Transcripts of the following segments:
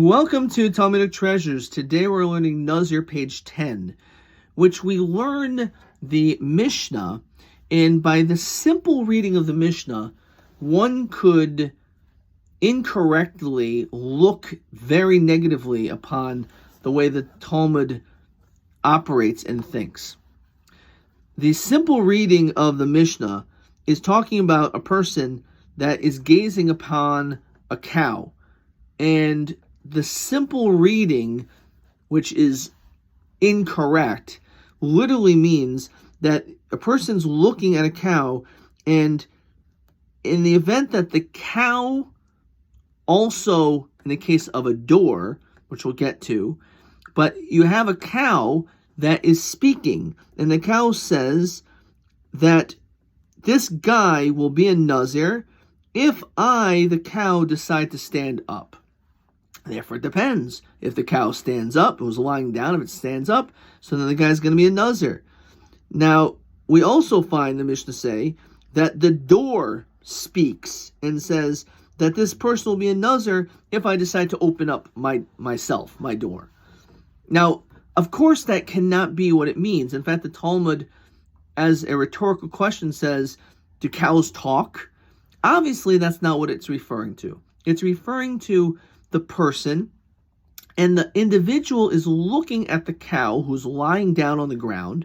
Welcome to Talmudic Treasures. Today we're learning Nazir, page 10, which we learn the Mishnah, and by the simple reading of the Mishnah, one could incorrectly look very negatively upon the way the Talmud operates and thinks. The simple reading of the Mishnah is talking about a person that is gazing upon a cow, and the simple reading, which is incorrect, literally means that a person's looking at a cow, and in the event that the cow also, in the case of a door, which we'll get to, but you have a cow that is speaking, and the cow says that this guy will be a Nazir if I, the cow, decide to stand up. Therefore, it depends. If the cow stands up, it was lying down, if it stands up, so then the guy's going to be a Nazir. Now, we also find the Mishnah say that the door speaks and says that this person will be a Nazir if I decide to open up my door. Now, of course, that cannot be what it means. In fact, the Talmud, as a rhetorical question, says, do cows talk? Obviously, that's not what it's referring to. It's referring to the person, and the individual is looking at the cow who's lying down on the ground,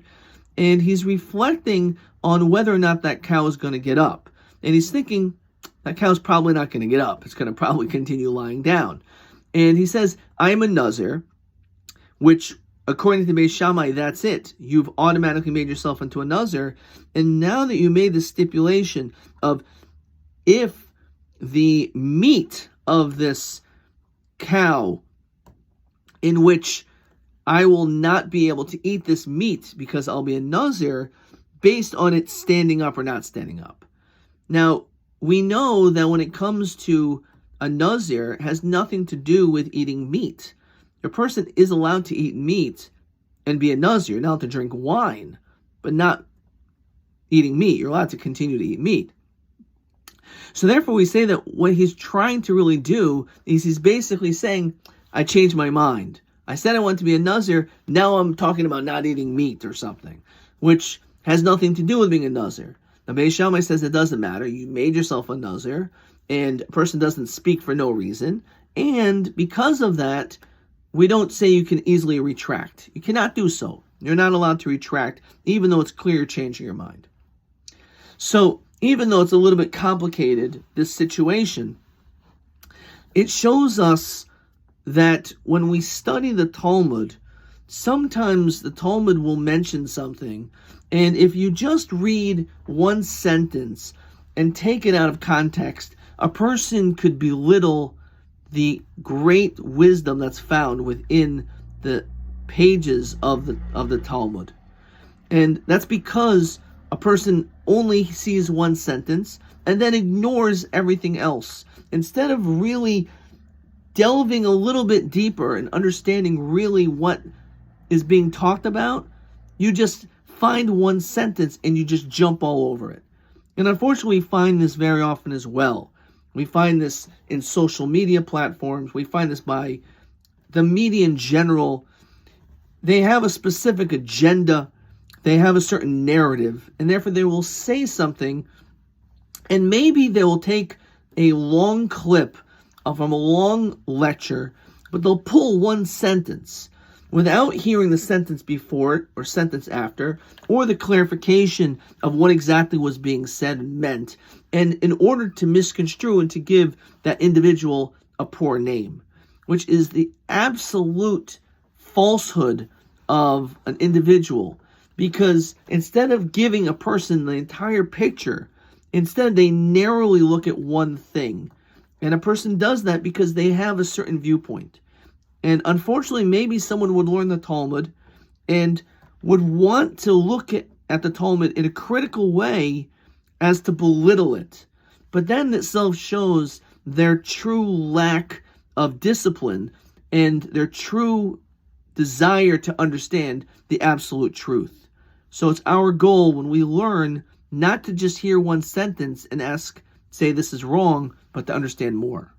and he's reflecting on whether or not that cow is going to get up. And he's thinking, that cow's probably not going to get up. It's going to probably continue lying down. And he says, I am a Nazir, which, according to Beis Shammai, that's it. You've automatically made yourself into a Nazir. And now that you made the stipulation of if the meat of this cow, in which I will not be able to eat this meat because I'll be a Nazir, based on it standing up or not standing up. Now, we know that when it comes to a Nazir, it has nothing to do with eating meat. A person is allowed to eat meat and be a Nazir, not to drink wine, but not eating meat. You're allowed to continue to eat meat. So therefore, we say that what he's trying to really do is he's basically saying, I changed my mind. I said I want to be a Nazir, now I'm talking about not eating meat or something, which has nothing to do with being a Nazir. The Beis Shammai says it doesn't matter. You made yourself a Nazir, and a person doesn't speak for no reason. And because of that, we don't say you can easily retract. You cannot do so. You're not allowed to retract, even though it's clear you're changing your mind. So, even though it's a little bit complicated, this situation, it shows us that when we study the Talmud, sometimes the Talmud will mention something, and if you just read one sentence and take it out of context, a person could belittle the great wisdom that's found within the pages of the Talmud. And that's because a person only sees one sentence and then ignores everything else. Instead of really delving a little bit deeper and understanding really what is being talked about, you just find one sentence and you just jump all over it. And unfortunately, we find this very often as well. We find this in social media platforms. We find this by the media in general. They have a specific agenda. They have a certain narrative, and therefore they will say something, and maybe they will take a long clip from a long lecture, but they'll pull one sentence without hearing the sentence before it or sentence after, or the clarification of what exactly was being said and meant, and in order to misconstrue and to give that individual a poor name, which is the absolute falsehood of an individual. Because instead of giving a person the entire picture, instead they narrowly look at one thing. And a person does that because they have a certain viewpoint. And unfortunately, maybe someone would learn the Talmud and would want to look at the Talmud in a critical way as to belittle it. But then itself shows their true lack of discipline and their true desire to understand the absolute truth. So it's our goal when we learn not to just hear one sentence and say this is wrong, but to understand more.